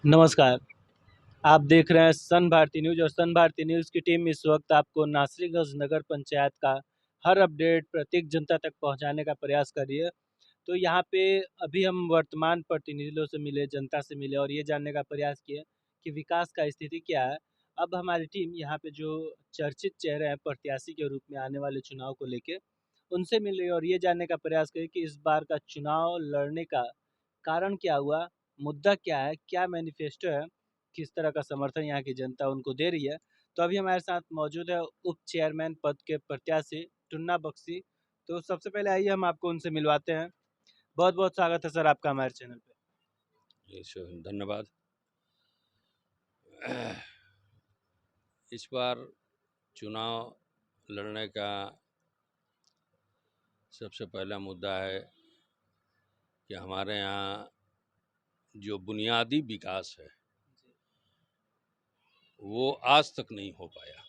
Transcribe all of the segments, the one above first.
नमस्कार। आप देख रहे हैं सन भारती न्यूज़ और सन भारती न्यूज़ की टीम इस वक्त आपको नासरीगंज नगर पंचायत का हर अपडेट प्रत्येक जनता तक पहुंचाने का प्रयास कर रही है। तो यहाँ पे अभी हम वर्तमान प्रतिनिधियों से मिले, जनता से मिले और ये जानने का प्रयास किए कि विकास का स्थिति क्या है। अब हमारी टीम यहाँ पे जो चर्चित चेहरे हैं प्रत्याशी के रूप में आने वाले चुनाव को लेके, उनसे मिले और ये जानने का प्रयास करें कि इस बार का चुनाव लड़ने का कारण क्या हुआ, मुद्दा क्या है, क्या मैनिफेस्टो है, किस तरह का समर्थन यहाँ की जनता उनको दे रही है। तो अभी हमारे साथ मौजूद है उप चेयरमैन पद के प्रत्याशी टुन्ना बख्शी। तो सबसे पहले आइए हम आपको उनसे मिलवाते हैं। बहुत बहुत स्वागत है सर आपका हमारे चैनल पे। जी सर, धन्यवाद। इस बार चुनाव लड़ने का सबसे पहला मुद्दा है कि हमारे यहाँ जो बुनियादी विकास है वो आज तक नहीं हो पाया,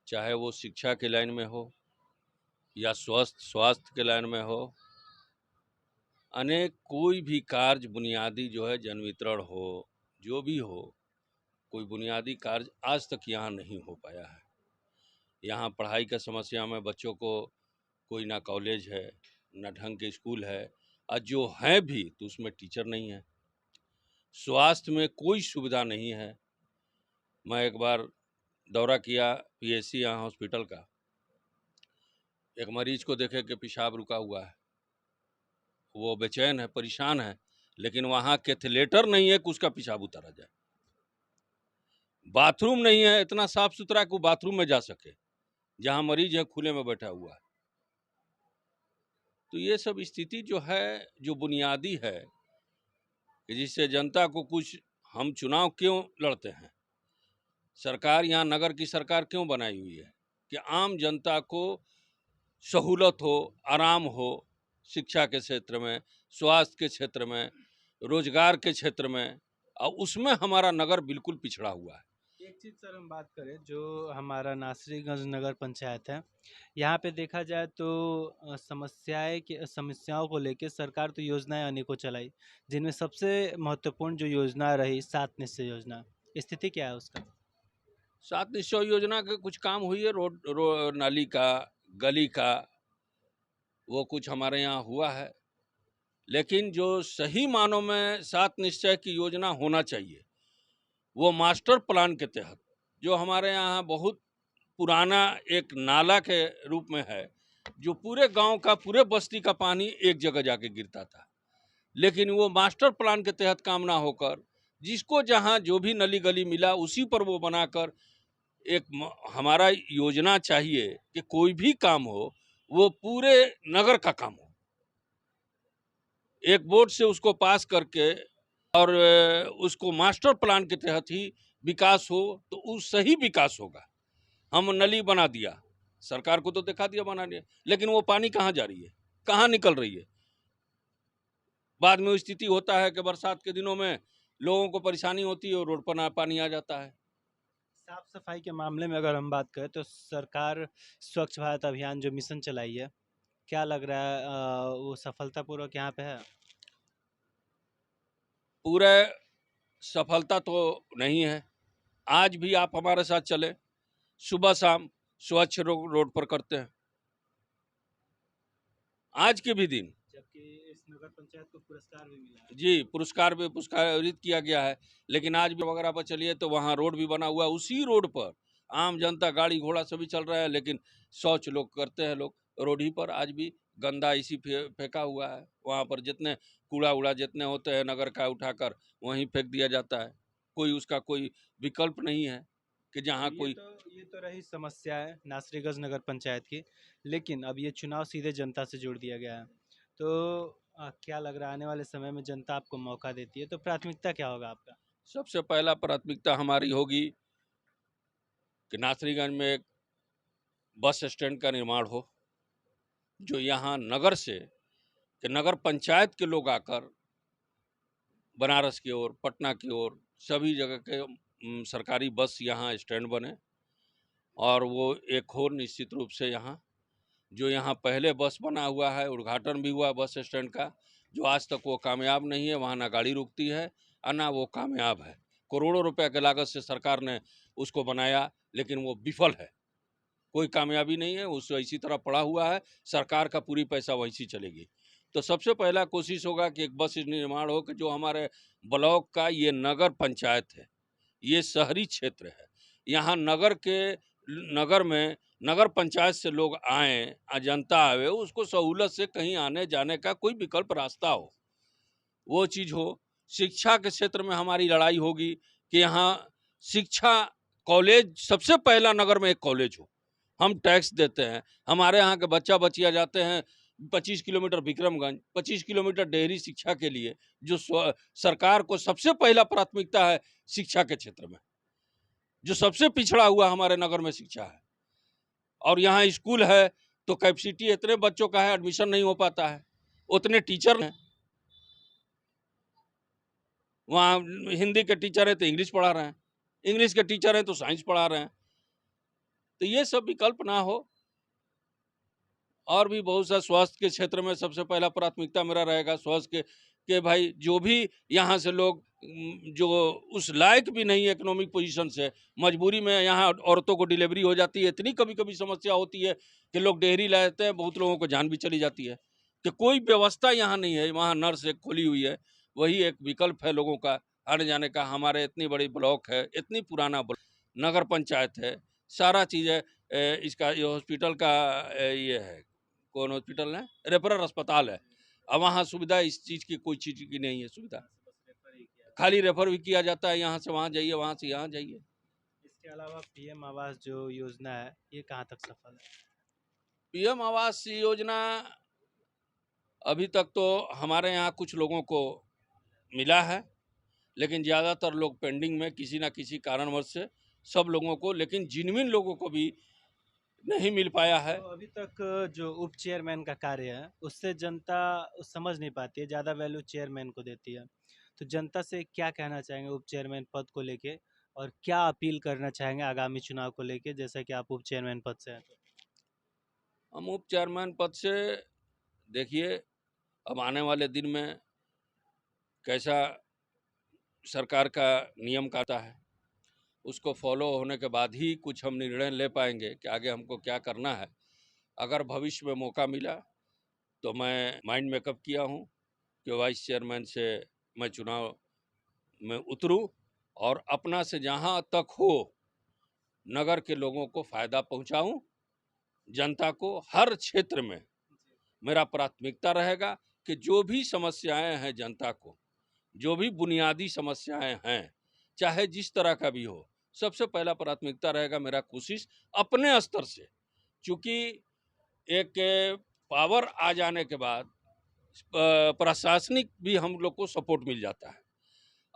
चाहे वो शिक्षा के लाइन में हो या स्वास्थ्य के लाइन में हो। अनेक कोई भी कार्य बुनियादी जो है, जन वितरण हो, जो भी हो, कोई बुनियादी कार्य आज तक यहाँ नहीं हो पाया है। यहाँ पढ़ाई का समस्या में बच्चों को कोई ना कॉलेज है, ना ढंग के स्कूल है, और जो हैं भी तो उसमें टीचर नहीं है। स्वास्थ्य में कोई सुविधा नहीं है। मैं एक बार दौरा किया पीएचसी यहाँ हॉस्पिटल का, एक मरीज को देखे कि पेशाब रुका हुआ है, वो बेचैन है, परेशान है, लेकिन वहाँ कैथलेटर नहीं है कि उसका पेशाब उतारा जाए। बाथरूम नहीं है इतना साफ सुथरा कि वो बाथरूम में जा सके, जहाँ मरीज है खुले में बैठा हुआ है। तो ये सब स्थिति जो है, जो बुनियादी है, कि जिससे जनता को कुछ, हम चुनाव क्यों लड़ते हैं, सरकार यहाँ नगर की सरकार क्यों बनाई हुई है कि आम जनता को सहूलत हो, आराम हो, शिक्षा के क्षेत्र में, स्वास्थ्य के क्षेत्र में, रोजगार के क्षेत्र में, और उसमें हमारा नगर बिल्कुल पिछड़ा हुआ है। एक चीज़ सर हम बात करें जो हमारा नासरीगंज नगर पंचायत है, यहाँ पे देखा जाए तो समस्याओं को लेके सरकार तो योजनाएं अनेकों चलाई, जिनमें सबसे महत्वपूर्ण जो योजना रही 7 निश्चय योजना, स्थिति क्या है उसका? 7 निश्चय योजना के कुछ काम हुई है, नाली का, गली का, वो कुछ हमारे यहाँ हुआ है। लेकिन जो सही मानों में 7 निश्चय की योजना होना चाहिए, वो मास्टर प्लान के तहत, जो हमारे यहाँ बहुत पुराना एक नाला के रूप में है, जो पूरे गांव का, पूरे बस्ती का पानी एक जगह जाके गिरता था, लेकिन वो मास्टर प्लान के तहत काम ना होकर जिसको जहाँ जो भी नली गली मिला उसी पर वो बनाकर हमारा योजना चाहिए कि कोई भी काम हो वो पूरे नगर का काम हो, एक बोर्ड से उसको पास करके और उसको मास्टर प्लान के तहत ही विकास हो, तो उस सही विकास होगा। हम नली बना दिया, सरकार को तो दिखा दिया बना दिया, लेकिन वो पानी कहाँ जा रही है, कहाँ निकल रही है। बाद में स्थिति होता है कि बरसात के दिनों में लोगों को परेशानी होती है और रोड पर पानी आ जाता है। साफ सफाई के मामले में अगर हम बात करें तो सरकार स्वच्छ भारत अभियान जो मिशन चलाई है, क्या लग रहा है वो सफलतापूर्वक यहाँ पे है? पूरे सफलता तो नहीं है। आज भी आप हमारे साथ चले, सुबह शाम स्वच्छ रोड पर करते हैं, आज के भी दिन। जबकि इस नगर पंचायत को पुरस्कार भी मिला है। जी, पुरस्कार भी पुरस्कारित किया गया है, लेकिन आज भी वगैरह पर चलिए तो वहाँ रोड भी बना हुआ है, उसी रोड पर आम जनता, गाड़ी घोड़ा सभी चल रहा है, लेकिन शौच लोग करते हैं, लोग रोड ही पर आज भी गंदा इसी फेंका हुआ है। वहाँ पर जितने कूड़ा उड़ा जितने होते हैं नगर का, उठाकर वहीं फेंक दिया जाता है। कोई उसका कोई विकल्प नहीं है कि जहाँ कोई। ये तो रही समस्या है नासरीगंज नगर पंचायत की, लेकिन अब ये चुनाव सीधे जनता से जोड़ दिया गया है। तो क्या लग रहा है आने वाले समय में जनता आपको मौका देती है तो प्राथमिकता क्या होगा आपका? सबसे पहला प्राथमिकता हमारी होगी कि नासरीगंज में एक बस स्टैंड का निर्माण हो, जो यहाँ नगर से, कि नगर पंचायत के लोग आकर बनारस की ओर, पटना की ओर, सभी जगह के सरकारी बस यहाँ स्टैंड बने, और वो एक हो निश्चित रूप से यहाँ, जो यहाँ पहले बस बना हुआ है, उद्घाटन भी हुआ बस स्टैंड का, जो आज तक वो कामयाब नहीं है, वहाँ ना गाड़ी रुकती है और ना वो कामयाब है। करोड़ों रुपए की लागत से सरकार ने उसको बनाया, लेकिन वो विफल है, कोई कामयाबी नहीं है, उस इसी तरह पड़ा हुआ है, सरकार का पूरी पैसा वैसी चलेगी। तो सबसे पहला कोशिश होगा कि एक बस निर्माण हो कि जो हमारे ब्लॉक का ये नगर पंचायत है, ये शहरी क्षेत्र है, यहाँ नगर में नगर पंचायत से लोग आएँ, जनता आवे, उसको सहूलत से कहीं आने जाने का कोई विकल्प रास्ता हो, वो चीज़ हो। शिक्षा के क्षेत्र में हमारी लड़ाई होगी कि यहाँ शिक्षा कॉलेज, सबसे पहला नगर में एक कॉलेज हो। हम टैक्स देते हैं, हमारे यहाँ के बच्चा बच्चियाँ जाते हैं 25 किलोमीटर विक्रमगंज, 25 किलोमीटर डेहरी शिक्षा के लिए, जो सरकार को सबसे पहला प्राथमिकता है शिक्षा के क्षेत्र में, जो सबसे पिछड़ा हुआ हमारे नगर में शिक्षा है। और यहाँ स्कूल है तो कैपेसिटी इतने बच्चों का है, एडमिशन नहीं हो पाता है, उतने टीचर हैं, वहाँ हिंदी के टीचर हैं तो इंग्लिश पढ़ा रहे हैं, इंग्लिश के टीचर हैं तो साइंस पढ़ा रहे हैं। तो ये सब विकल्प ना हो। और भी बहुत सा स्वास्थ्य के क्षेत्र में सबसे पहला प्राथमिकता मेरा रहेगा स्वास्थ्य के भाई जो भी यहाँ से लोग जो उस लायक भी नहीं है इकोनॉमिक पोजीशन से, मजबूरी में यहाँ औरतों को डिलीवरी हो जाती है, इतनी कभी कभी समस्या होती है कि लोग डेहरी लाते हैं, बहुत लोगों को जान भी चली जाती है कि कोई व्यवस्था यहाँ नहीं है। वहाँ नर्स एक खोली हुई है, वही एक विकल्प है लोगों का आने जाने का। हमारे इतनी बड़ी ब्लॉक है, इतनी पुराना नगर पंचायत है, सारा चीज़ है। इसका ये हॉस्पिटल का ये है, कौन हॉस्पिटल है, रेफरल अस्पताल है। अब वहाँ सुविधा इस चीज़ की कोई चीज़ की नहीं है सुविधा, खाली रेफर भी किया जाता है, यहाँ से वहाँ जाइए, वहाँ से यहाँ जाइए। इसके अलावा पीएम आवास जो योजना है, ये कहाँ तक सफल है? पीएम आवास योजना अभी तक तो हमारे यहाँ कुछ लोगों को मिला है, लेकिन ज़्यादातर लोग पेंडिंग में, किसी ना किसी कारणवश से सब लोगों को, लेकिन जिनविन लोगों को भी नहीं मिल पाया है। तो अभी तक जो उप चेयरमैन का कार्य है, उससे जनता समझ नहीं पाती है, ज़्यादा वैल्यू चेयरमैन को देती है। तो जनता से क्या कहना चाहेंगे उप चेयरमैन पद को लेके, और क्या अपील करना चाहेंगे आगामी चुनाव को लेके, जैसा कि आप उप चेयरमैन पद से हैं? हम उप चेयरमैन पद से, देखिए अब आने वाले दिन में कैसा सरकार का नियम आता है, उसको फॉलो होने के बाद ही कुछ हम निर्णय ले पाएंगे कि आगे हमको क्या करना है। अगर भविष्य में मौका मिला तो मैं माइंड मेकअप किया हूँ कि वाइस चेयरमैन से मैं चुनाव में उतरूँ और अपना से जहाँ तक हो नगर के लोगों को फ़ायदा पहुँचाऊँ। जनता को हर क्षेत्र में मेरा प्राथमिकता रहेगा कि जो भी समस्याएं हैं जनता को, जो भी बुनियादी समस्याएं हैं, चाहे जिस तरह का भी हो, सबसे पहला प्राथमिकता रहेगा मेरा कोशिश अपने स्तर से। चूँकि एक पावर आ जाने के बाद प्रशासनिक भी हम लोग को सपोर्ट मिल जाता है।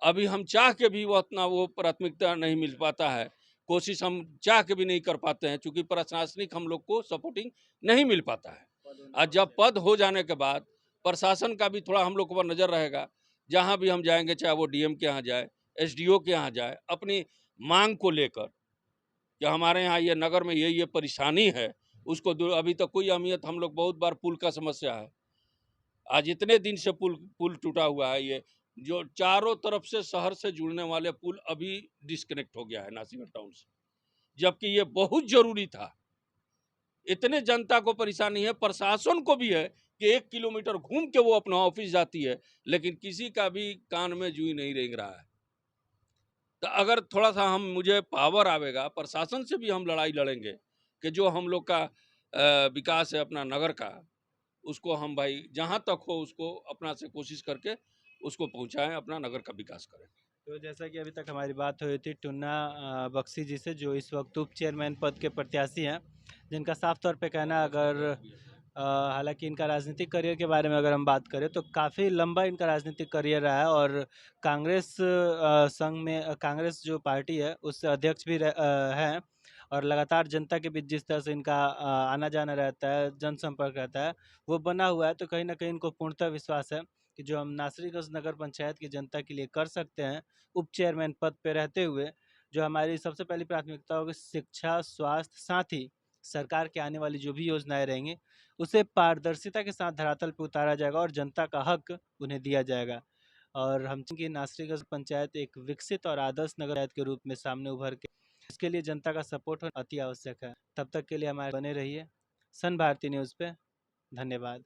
अभी हम चाह के भी वो उतना वो प्राथमिकता नहीं मिल पाता है, कोशिश हम चाह के भी नहीं कर पाते हैं, चूँकि प्रशासनिक हम लोग को सपोर्टिंग नहीं मिल पाता है। और जब पद हो जाने के बाद प्रशासन का भी थोड़ा हम लोग पर नज़र रहेगा, जहाँ भी हम जाएंगे, चाहे वो डीएम के यहाँ जाए, एसडीओ के यहाँ जाए, अपनी मांग को लेकर कि हमारे यहाँ ये नगर में ये परेशानी है, उसको दूर। अभी तक कोई अहमियत, हम लोग बहुत बार पुल का समस्या है, आज इतने दिन से पुल टूटा हुआ है, ये जो चारों तरफ से शहर से जुड़ने वाले पुल अभी डिस्कनेक्ट हो गया है नासिर टाउन से, जबकि ये बहुत जरूरी था। इतने जनता को परेशानी है, प्रशासन को भी है कि 1 किलोमीटर घूम के वो अपना ऑफिस जाती है, लेकिन किसी का भी कान में जूं नहीं रेंग रहा है। तो अगर थोड़ा सा मुझे पावर आवेगा, प्रशासन से भी हम लड़ाई लड़ेंगे कि जो हम लोग का विकास है अपना नगर का, उसको हम भाई जहाँ तक हो उसको अपना से कोशिश करके उसको पहुँचाएं, अपना नगर का विकास करें। तो जैसा कि अभी तक हमारी बात हुई थी टुन्ना बख्शी जी से, जो इस वक्त उप चेयरमैन पद के प्रत्याशी हैं, जिनका साफ तौर पे कहना, अगर हालांकि इनका राजनीतिक करियर के बारे में अगर हम बात करें तो काफ़ी लंबा इनका राजनीतिक करियर रहा है, और कांग्रेस संघ में, कांग्रेस जो पार्टी है उससे अध्यक्ष भी हैं, और लगातार जनता के बीच जिस तरह से इनका आना जाना रहता है, जनसंपर्क रहता है, वो बना हुआ है। तो कहीं ना कहीं इनको पूर्णतः विश्वास है कि जो हम नासरीगंज नगर पंचायत की जनता के लिए कर सकते हैं उप चेयरमैन पद पे रहते हुए, जो हमारी सबसे पहली प्राथमिकता होगी शिक्षा, स्वास्थ्य, साथ ही सरकार की आने वाली जो भी योजनाएं रहेंगी उसे पारदर्शिता के साथ धरातल पर उतारा जाएगा और जनता का हक उन्हें दिया जाएगा। और हम चाहेंगे कि नासरीगंज पंचायत एक विकसित और आदर्श नगर पंचायत के रूप में सामने उभर के, इसके लिए जनता का सपोर्ट होना अति आवश्यक है। तब तक के लिए हमारे बने रहिए सन भारती न्यूज़ पे। धन्यवाद।